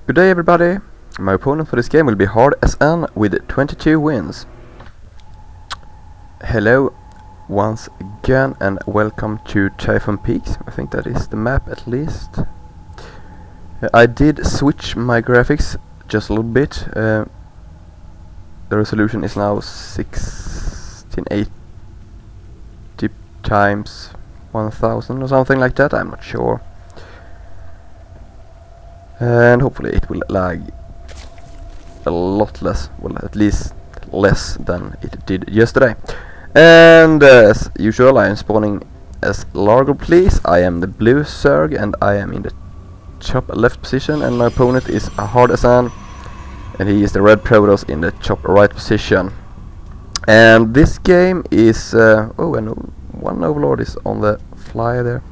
Good day everybody, my opponent for this game will be Hardsn with 22 wins. Hello once again and welcome to Typhoon Peaks. I think that is the map at least. I did switch my graphics just a little bit. The resolution is now 1680 times 1000 or something like that, I'm not sure. And hopefully it will lag a lot less, well at least less than it did yesterday. And as usual I am spawning as Largoplz. I am the blue Zerg and I am in the top left position, and my opponent is a Hardsn and he is the red Protoss in the top right position. And this game is oh, and one Overlord is on the fly there.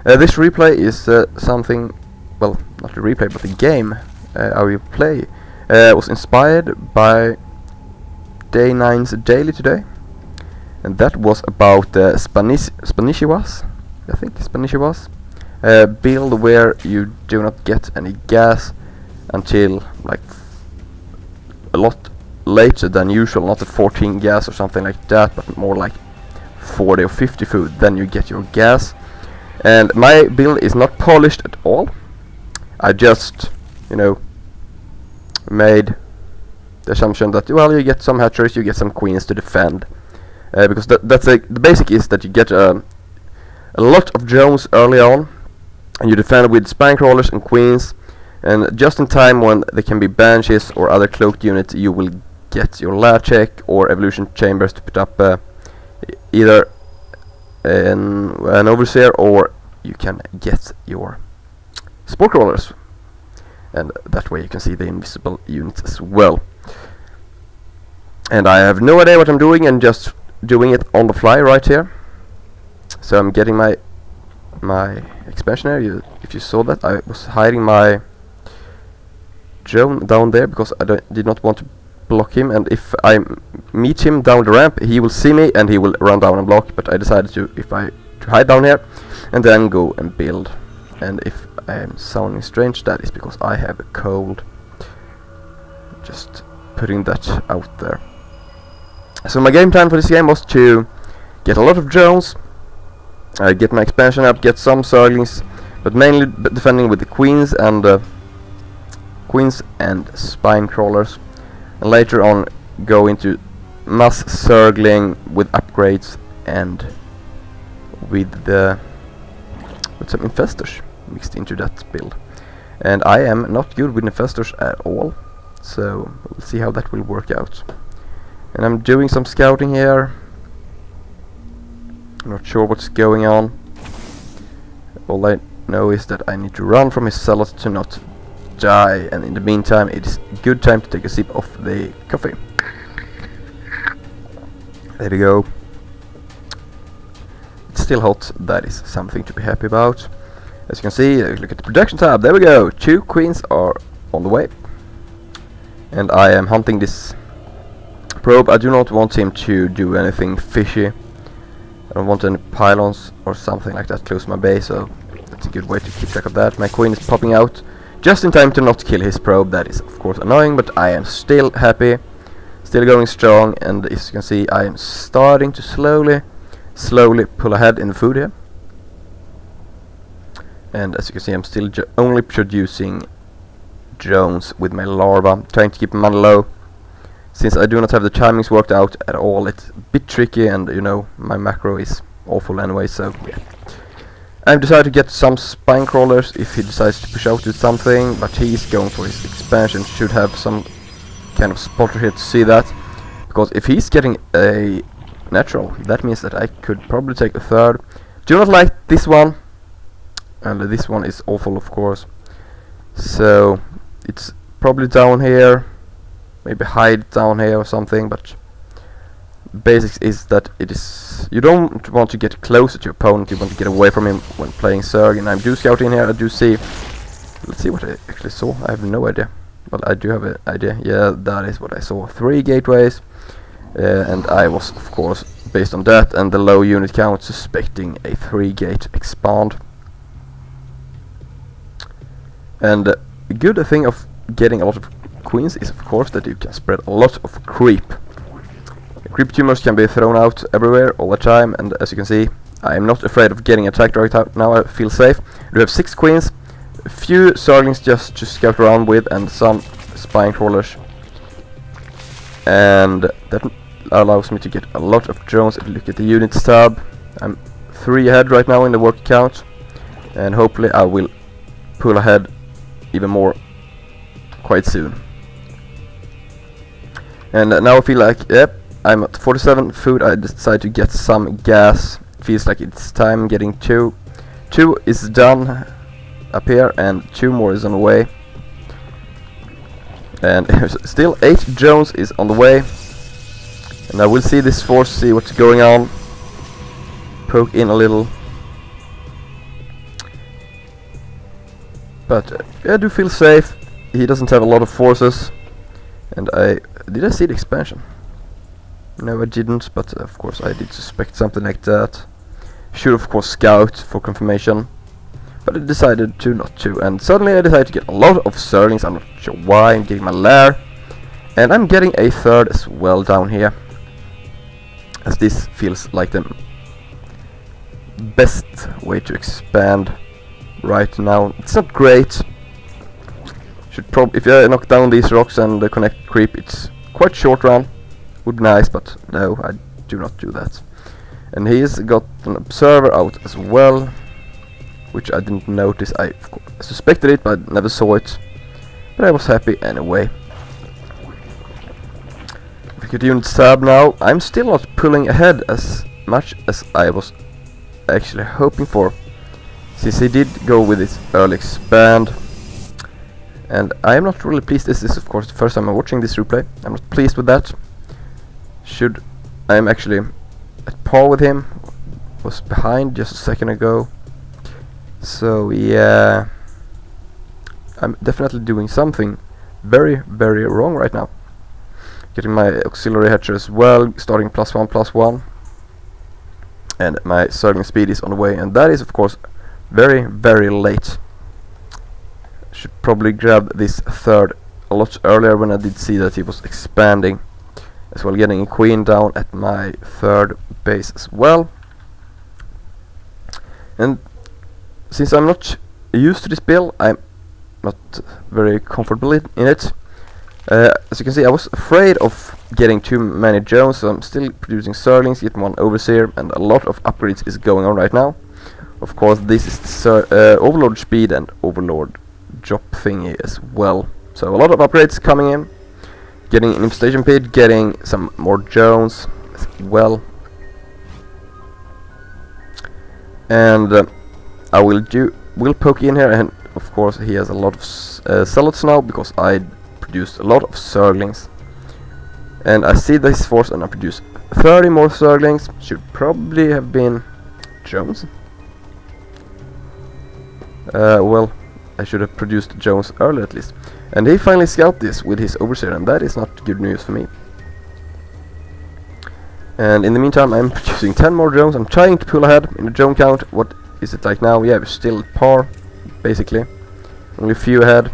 This replay is something, well, not the replay, but the game how you play was inspired by Day 9's daily today, and that was about Spanishiwas, I think Spanishiwas, build where you do not get any gas until like a lot later than usual, not a 14 gas or something like that, but more like 40 or 50 food, then you get your gas. And my build is not polished at all. I just, you know, made the assumption that, well, you get some hatcheries, you get some queens to defend, because the basic is that you get a lot of drones early on, and you defend with spine crawlers and queens, and just in time when there can be banshees or other cloaked units, you will get your lair check or evolution chambers to put up either an overseer, or you can get your spore crawlers, and that way you can see the invisible units as well. And I have no idea what I'm doing, and just doing it on the fly right here. So I'm getting my expansion area. If you saw that, I was hiding my drone down there because I did not want to block him, and if I meet him down the ramp he will see me and he will run down and block, but I decided to hide down here and then go and build. And if I am sounding strange, that is because I have a cold. Just putting that out there. So my game plan for this game was to get a lot of drones, get my expansion up, get some Zerglings, but mainly defending with the queens and spine crawlers, and later on go into mass Zergling with upgrades and with some infestors mixed into that build. And I am not good with infestors at all, so we'll see how that will work out. And I'm doing some scouting here. I'm not sure what's going on. All I know is that I need to run from his zealots to not die, and in the meantime it is a good time to take a sip of the coffee. There we go. It's still hot, that is something to be happy about. As you can see, look at the production tab, there we go, 2 queens are on the way. And I am hunting this probe. I do not want him to do anything fishy. I don't want any pylons or something like that close to my base, so that's a good way to keep track of that. My queen is popping out just in time to not kill his probe. That is of course annoying, but I am still happy, still going strong, and as you can see I am starting to slowly pull ahead in the food here. And as you can see I'm still only producing drones with my larva, trying to keep money low. Since I do not have the timings worked out at all, it's a bit tricky, and you know, my macro is awful anyway, so yeah. I've decided to get some spine crawlers if he decides to push out with something, but he's going for his expansion. Should have some kind of spotter here to see that, because if he's getting a natural, that means that I could probably take a third. Do not like this one, and this one is awful of course, so it's probably down here, maybe hide down here or something, but basics is that it is, you don't want to get closer to your opponent, you want to get away from him when playing Zerg. And I do scouting here, I do see, let's see what I actually saw, I have no idea, but I do have an idea. Yeah, that is what I saw, 3 gateways, and I was of course, based on that and the low unit count, suspecting a 3-gate expand. And the good thing of getting a lot of queens is of course that you can spread a lot of creep. Creep tumors can be thrown out everywhere all the time, and as you can see, I am not afraid of getting attacked right now. I feel safe. We have 6 queens, a few Zerglings just to scout around with, and some spine crawlers. And that allows me to get a lot of drones. If you look at the units tab, I'm 3 ahead right now in the work count, and hopefully I will pull ahead even more quite soon. And now I feel like, yep, I'm at 47 food. I decide to get some gas. Feels like it's time getting 2. 2 is done up here, and 2 more is on the way. And still 8 drones is on the way. And I will see this force, see what's going on. Poke in a little. But I do feel safe. He doesn't have a lot of forces. And did I see the expansion? No, I didn't, but of course I did suspect something like that. Should of course scout for confirmation, but I decided to not to, and suddenly I decided to get a lot of Zerglings. I'm not sure why. I'm getting my lair, and I'm getting a 3rd as well down here, as this feels like the best way to expand right now. It's not great. Should if I knock down these rocks and connect creep, it's quite short run. Would be nice, but no, I do not do that. And he's got an observer out as well, which I didn't notice. I of course suspected it, but I never saw it. But I was happy anyway. If we could units tab now, I'm still not pulling ahead as much as I was actually hoping for, since he did go with his early expand. And I am not really pleased. This is of course the first time I'm watching this replay. I'm not pleased with that. I'm actually at par with him. Was behind just a second ago. So yeah, I'm definitely doing something very, very wrong right now. Getting my auxiliary hatcher as well, starting +1/+1, and my Zergling speed is on the way, and that is of course very, very late. Should probably grab this 3rd a lot earlier when I did see that he was expanding. As well, getting a queen down at my 3rd base as well. And since I'm not used to this build, I'm not very comfortable in it. As you can see, I was afraid of getting too many drones, so I'm still producing Zerglings, getting 1 overseer, and a lot of upgrades is going on right now. Of course, this is the overlord speed and overlord drop thingy as well. So a lot of upgrades coming in. Getting an infestation pit, getting some more drones as well. And I will poke in here, and of course he has a lot of zealots now, because I produced a lot of Zerglings. And I see this force, and I produce 30 more Zerglings. Should probably have been drones. Well, I should have produced drones earlier at least. And he finally scouted this with his overseer, and that is not good news for me. And in the meantime, I'm producing 10 more drones. I'm trying to pull ahead in the drone count. What is it like now? Yeah, we're still at par, basically. Only a few ahead.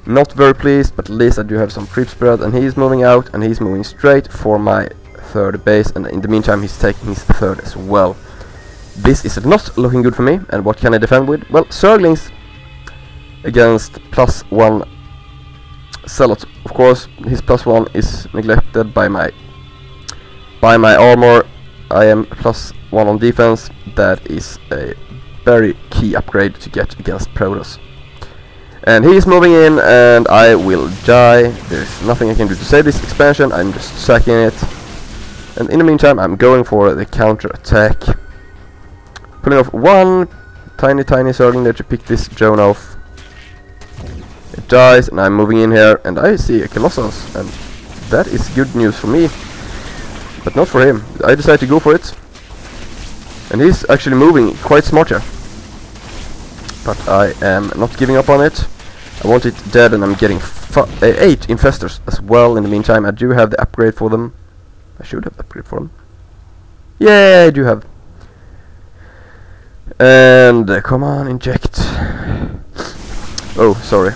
Not very pleased, but at least I do have some creep spread. And he's moving out, and he's moving straight for my 3rd base. And in the meantime, he's taking his 3rd as well. This is not looking good for me. And what can I defend with? Well, Zerglings against +1 zealot. Of course, his +1 is neglected by my armor. I am +1 on defense. That is a very key upgrade to get against Protoss. And he is moving in, and I will die. There's nothing I can do to save this expansion. I'm just sacking it. And in the meantime, I'm going for the counter attack. Pulling off 1 tiny Zergling there to pick this drone off. It dies, and I'm moving in here, and I see a Colossus, and that is good news for me, but not for him. I decided to go for it, and he's actually moving quite smart here. But I am not giving up on it. I want it dead, and I'm getting 8 infestors as well. In the meantime, I do have the upgrade for them. I should have the upgrade for them. Yeah, I do have. And come on, inject. Oh, sorry.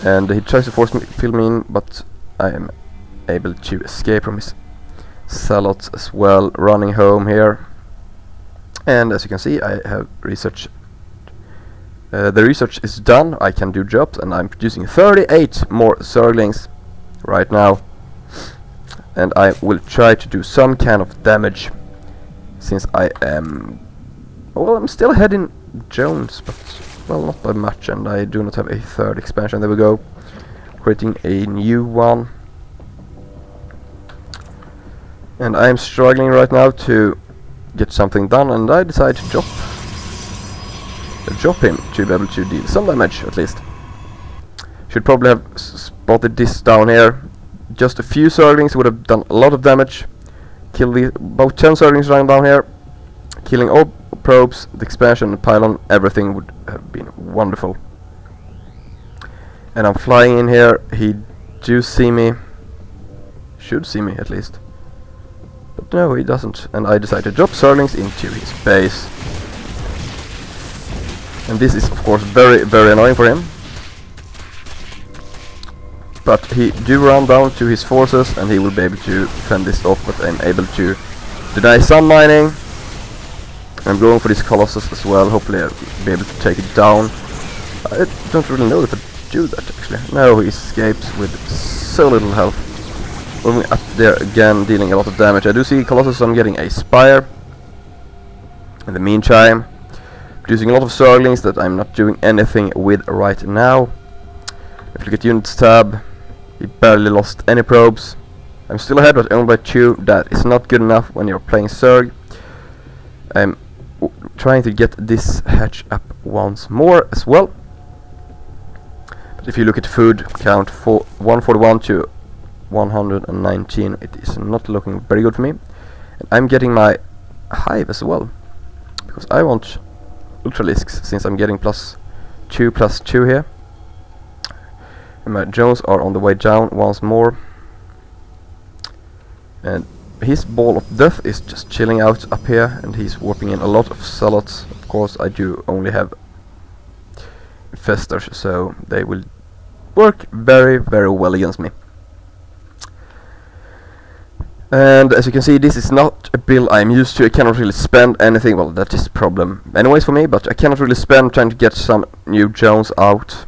and he tries to fill me in, but I am able to escape from his zealots as well, running home here. And as you can see, I have research. The research is done. I can do jobs, and I'm producing 38 more Zerglings right now. And I will try to do some kind of damage, since I am... well, I'm still ahead in Jones, but well, not by much, and I do not have a third expansion. There we go, creating a new one. And I'm struggling right now to get something done, and I decide to drop him to be able to deal some damage at least. Should probably have spotted this down here. Just a few Zerglings would have done a lot of damage. Kill about 10 Zerglings running down here, killing all probes, the expansion, the pylon, everything would have been wonderful. And I'm flying in here. He do see me, should see me at least, but no, he doesn't. And I decide to drop Zerglings into his base. And this is of course very, very annoying for him. But he do run down to his forces, and he will be able to fend this off, but I'm able to deny some mining. I'm going for this Colossus as well. Hopefully I'll be able to take it down. I don't really know if I do that actually. No, he escapes with so little health. Moving up there again, dealing a lot of damage. I do see Colossus, I'm getting a Spire. In the meantime, producing a lot of Zerglings that I'm not doing anything with right now. If you look at Units tab, he barely lost any probes. I'm still ahead, but only by 2. That is not good enough when you're playing Zerg. I'm trying to get this hatch up once more as well. But if you look at food count, for 141 to 119, it is not looking very good for me. And I'm getting my hive as well, because I want Ultralisks, since I'm getting +2/+2 here. And my drones are on the way down once more. And his ball of death is just chilling out up here, and he's warping in a lot of zealots. Of course, I do only have infestors, so they will work very, very well against me. And as you can see, this is not a build I'm used to. I cannot really spend anything. Well, that is a problem anyways for me, but I cannot really spend trying to get some new drones out.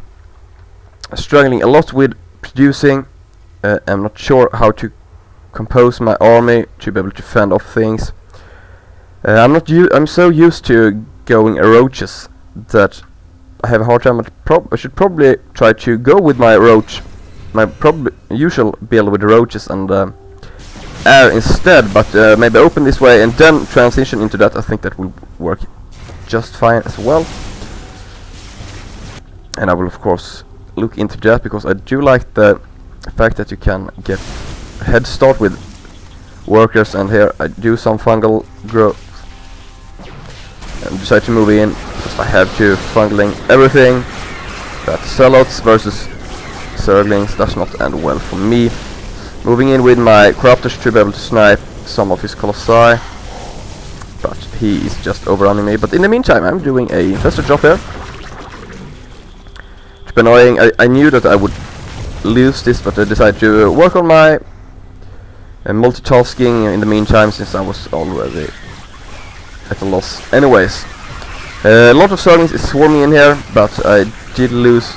Struggling a lot with producing. I'm not sure how to compose my army to be able to fend off things. I'm so used to going roaches that I have a hard time. I should probably try to go with my usual build with the roaches and air instead, but maybe open this way and then transition into that. I think that will work just fine as well. And I will of course look into that, because I do like the fact that you can get a head start with workers. And here I do some fungal growth and decide to move in, because I have to fungling everything. That zealots versus Zerglings does not end well for me. Moving in with my Corruptors to be able to snipe some of his Colossi, but he is just overrunning me. But in the meantime, I'm doing a infestor job here. It's been annoying. I knew that I would lose this, but I decided to work on my multitasking in the meantime, since I was already at a loss anyways. A lot of Zerglings is swarming in here, but I did lose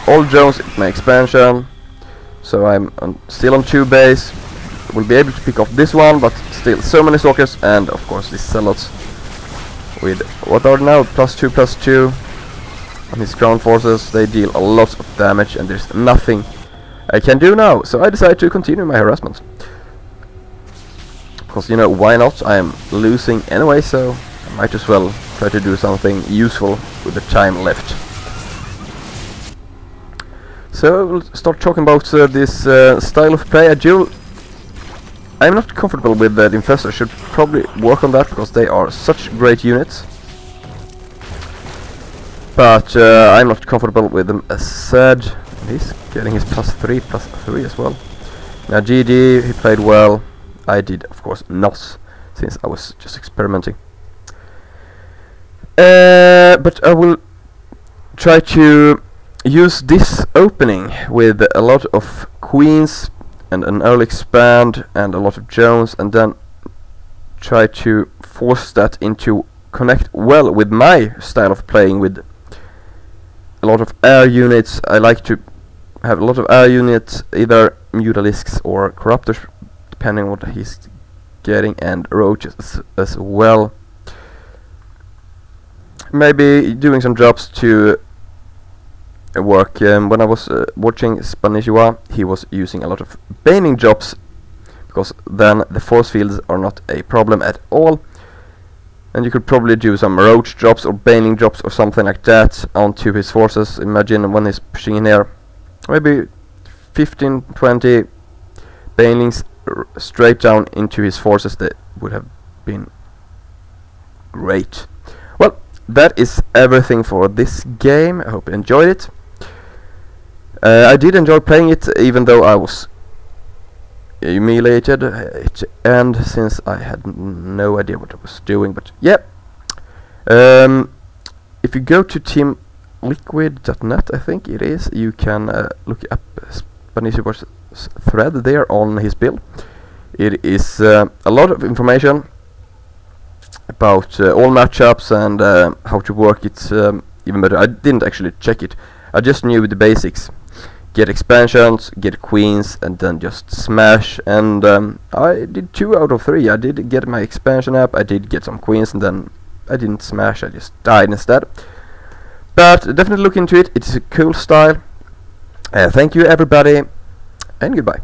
all drones in my expansion. So I'm still on 2 base. Will be able to pick off this one, but still so many stalkers, and of course these zealots with what are now +2/+2 on his ground forces. They deal a lot of damage, and there's nothing I can do now. So I decide to continue my harassment, because, you know, why not? I am losing anyway, so I might as well try to do something useful with the time left. So we'll start talking about this style of play. I'm not comfortable with the infestors. Should probably work on that, because they are such great units. But I'm not comfortable with them as said. He's getting his +3/+3 as well. Now GD, he played well. I did of course not, since I was just experimenting. But I will try to use this opening with a lot of queens and an early expand and a lot of Jones, and then try to force that into connect well with my style of playing with a lot of air units. I like to have a lot of air units, either Mutalisks or Corruptors, depending on what he's getting, and Roaches as well. Maybe doing some drops to work. When I was watching Spanishiwa, he was using a lot of baning drops, because then the force fields are not a problem at all. And you could probably do some roach drops or baning drops or something like that onto his forces. Imagine when he's pushing in here, maybe 15-20 banelings straight down into his forces. That would have been great. Well, that is everything for this game. I hope you enjoyed it. I did enjoy playing it, even though I was humiliated at the end, since I had no idea what I was doing. But yeah, if you go to teamliquid.net, I think it is, you can look up Spanishiwa's thread there on his build. It is a lot of information about all matchups and how to work it even better. I didn't actually check it, I just knew the basics. Get expansions, get queens, and then just smash. And I did 2 out of 3. I did get my expansion up, I did get some queens, and then I didn't smash, I just died instead. But definitely look into it, it's a cool style. Thank you everybody, and goodbye.